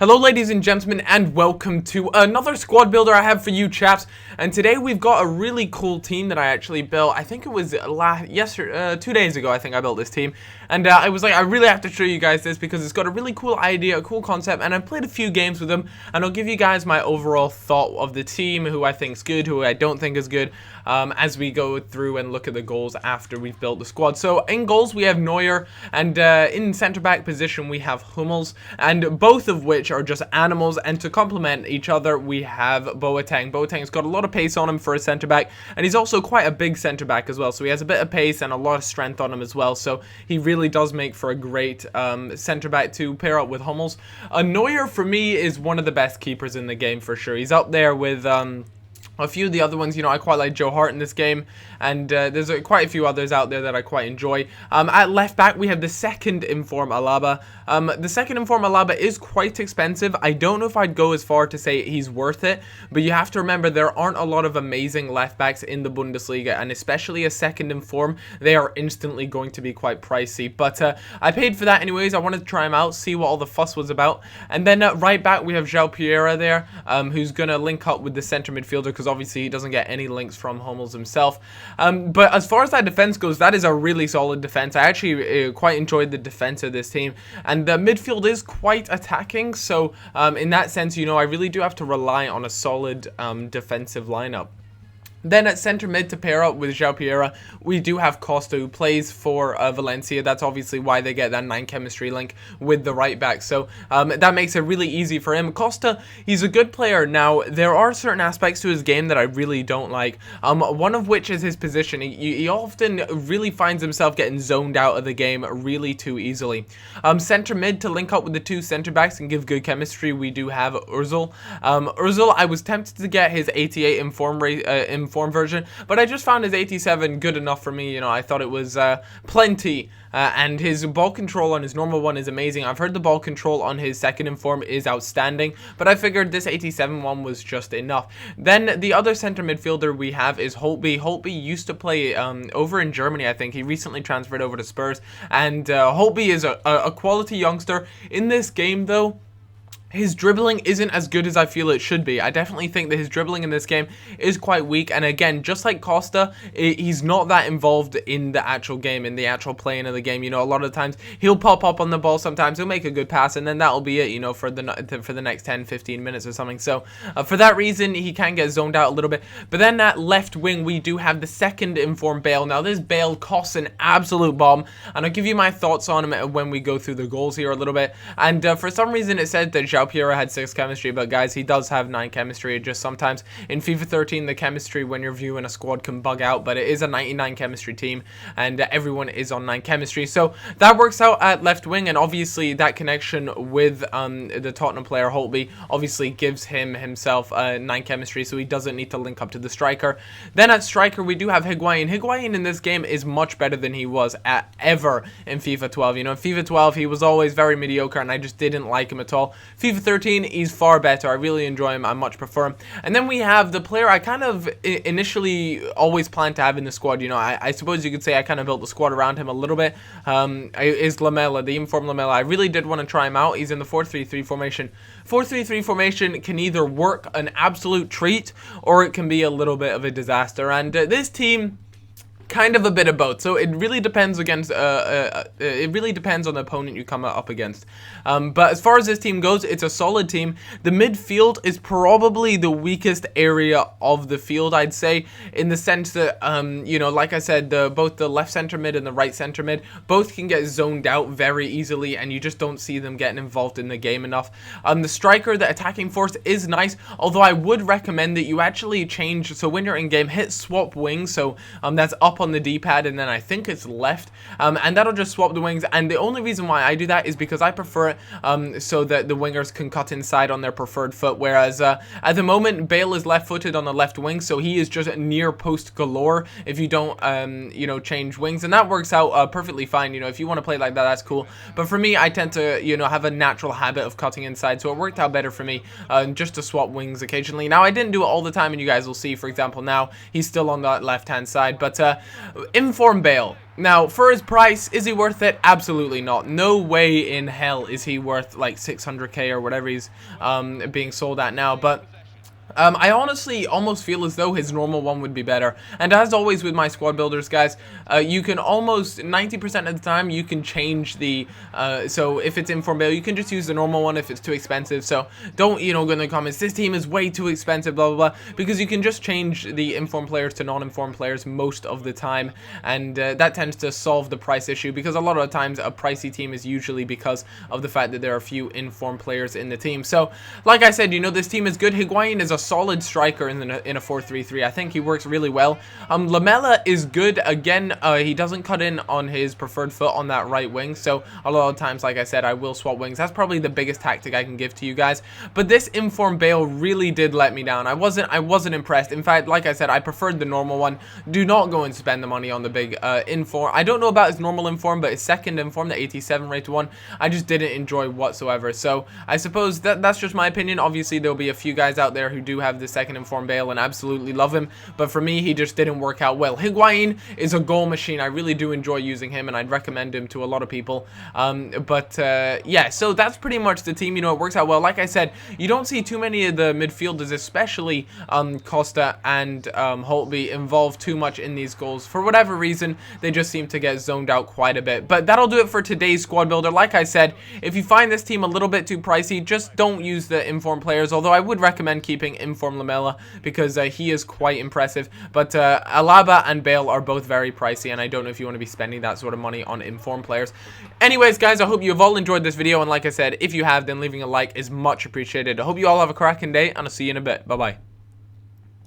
Hello ladies and gentlemen, and welcome to another squad builder I have for you chaps. And today we've got a really cool team that I actually built. I think it was 2 days ago I think I built this team. And I was like, I really have to show you guys this because it's got a really cool idea, a cool concept, and I've played a few games with them. And I'll give you guys my overall thought of the team, who I think is good, who I don't think is good, as we go through and look at the goals after we've built the squad. So in goals we have Neuer, and in centre back position we have Hummels, and both of which are just animals. And to complement each other we have Boateng. Boateng's got a lot of pace on him for a centre back, and he's also quite a big centre back as well, so he has a bit of pace and a lot of strength on him as well, so he really does make for a great centre back to pair up with Hummels. Neuer for me is one of the best keepers in the game for sure. He's up there with a few of the other ones. You know, I quite like Joe Hart in this game, and there's quite a few others out there that I quite enjoy. At left back, we have the second inform Alaba. The second inform Alaba is quite expensive. I don't know if I'd go as far to say he's worth it, but you have to remember there aren't a lot of amazing left backs in the Bundesliga, and especially a second inform, they are instantly going to be quite pricey. But I paid for that anyways. I wanted to try him out, see what all the fuss was about. And then at right back, we have João Pereira there, who's going to link up with the centre midfielder, because obviously he doesn't get any links from Hummels himself. But as far as that defense goes, that is a really solid defense. I actually quite enjoyed the defense of this team, and the midfield is quite attacking, so in that sense, you know, I really do have to rely on a solid defensive lineup. Then at centre mid to pair up with João Pereira, we do have Costa, who plays for Valencia. That's obviously why they get that 9 chemistry link with the right back. So that makes it really easy for him. Costa, he's a good player. Now, there are certain aspects to his game that I really don't like. One of which is his position. He often really finds himself getting zoned out of the game really too easily. Centre mid to link up with the two centre backs and give good chemistry, we do have Ozil. Ozil, I was tempted to get his 88 inform version, but I just found his 87 good enough for me. You know, I thought it was plenty. And his ball control on his normal one is amazing. I've heard the ball control on his second inform is outstanding, but I figured this 87 one was just enough. Then the other center midfielder we have is Holtby. Holtby used to play over in Germany, I think. He recently transferred over to Spurs, and Holtby is a quality youngster. In this game, though, his dribbling isn't as good as I feel it should be. I definitely think that his dribbling in this game is quite weak. And again, just like Costa, he's not that involved in the actual game, in the actual playing of the game. You know, a lot of the times he'll pop up on the ball sometimes, he'll make a good pass, and then that'll be it, you know, for the next 10-15 minutes or something. So for that reason, he can get zoned out a little bit. But then at left wing, we do have the second informed Bale. Now, this Bale costs an absolute bomb, and I'll give you my thoughts on him when we go through the goals here a little bit. And for some reason, it said that João Pereira had 6 chemistry, but guys, he does have 9 chemistry. Just sometimes in FIFA 13 the chemistry when you're viewing a squad can bug out, but it is a 99 chemistry team, and everyone is on 9 chemistry, so that works out at left wing. And obviously that connection with the Tottenham player Holtby obviously gives himself 9 chemistry, so he doesn't need to link up to the striker. Then at striker we do have Higuain. Higuain in this game is much better than he was ever in FIFA 12. You know, in FIFA 12 he was always very mediocre, and I just didn't like him at all. FIFA 13, he's far better. I really enjoy him. I much prefer him. And then we have the player I kind of initially always planned to have in the squad. You know, I suppose you could say I kind of built the squad around him a little bit. Is Lamela, the informed Lamela. I really did want to try him out. He's in the 4-3-3 formation. 4-3-3 formation can either work an absolute treat, or it can be a little bit of a disaster. And this team, kind of a bit of both, so it really depends against it really depends on the opponent you come up against. But as far as this team goes, it's a solid team. The midfield is probably the weakest area of the field, I'd say, in the sense that you know, like I said, both the left center mid and the right center mid both can get zoned out very easily, and you just don't see them getting involved in the game enough. The striker, the attacking force, is nice, although I would recommend that you actually change. So when you're in game, hit swap wings, so that's up on the D-pad, and then I think it's left, and that'll just swap the wings. And the only reason why I do that is because I prefer it so that the wingers can cut inside on their preferred foot, whereas at the moment Bale is left-footed on the left wing, so he is just near post galore if you don't you know, change wings, and that works out perfectly fine. You know, if you want to play like that, that's cool, but for me, I tend to, you know, have a natural habit of cutting inside, so it worked out better for me just to swap wings occasionally. Now, I didn't do it all the time, and you guys will see, for example, now he's still on that left-hand side, but Inform Bale. Now, for his price, is he worth it? Absolutely not. No way in hell is he worth like 600k or whatever he's being sold at now. But I honestly almost feel as though his normal one would be better. And as always with my squad builders, guys, you can almost 90% of the time you can change the so if it's Inform Bale, you can just use the normal one if it's too expensive. So don't, you know, go in the comments, this team is way too expensive, blah blah blah, because you can just change the informed players to non-informed players most of the time, and that tends to solve the price issue, because a lot of the times a pricey team is usually because of the fact that there are a few informed players in the team. So like I said, you know, this team is good. Higuain is a solid striker in a 4-3-3. I think he works really well. Lamela is good. Again, he doesn't cut in on his preferred foot on that right wing, so a lot of times, like I said, I will swap wings. That's probably the biggest tactic I can give to you guys. But this Inform Bale really did let me down. I wasn't impressed. In fact, like I said, I preferred the normal one. Do not go and spend the money on the big Inform. I don't know about his normal Inform, but his second Inform, the 87 rated one, I just didn't enjoy whatsoever. So I suppose that's just my opinion. Obviously, there'll be a few guys out there who do have the second Inform Bale and absolutely love him, but for me, he just didn't work out well. Higuain is a goal machine. I really do enjoy using him, and I'd recommend him to a lot of people. Yeah, so that's pretty much the team. You know, it works out well. Like I said, you don't see too many of the midfielders, especially Costa and Holtby, involved too much in these goals. For whatever reason, they just seem to get zoned out quite a bit. But that'll do it for today's squad builder. Like I said, if you find this team a little bit too pricey, just don't use the informed players, although I would recommend keeping Inform Lamela, because he is quite impressive. But Alaba and Bale are both very pricey, and I don't know if you want to be spending that sort of money on informed players. Anyways, guys, I hope you have all enjoyed this video, and like I said, if you have, then leaving a like is much appreciated. I hope you all have a cracking day, and I'll see you in a bit. Bye-bye.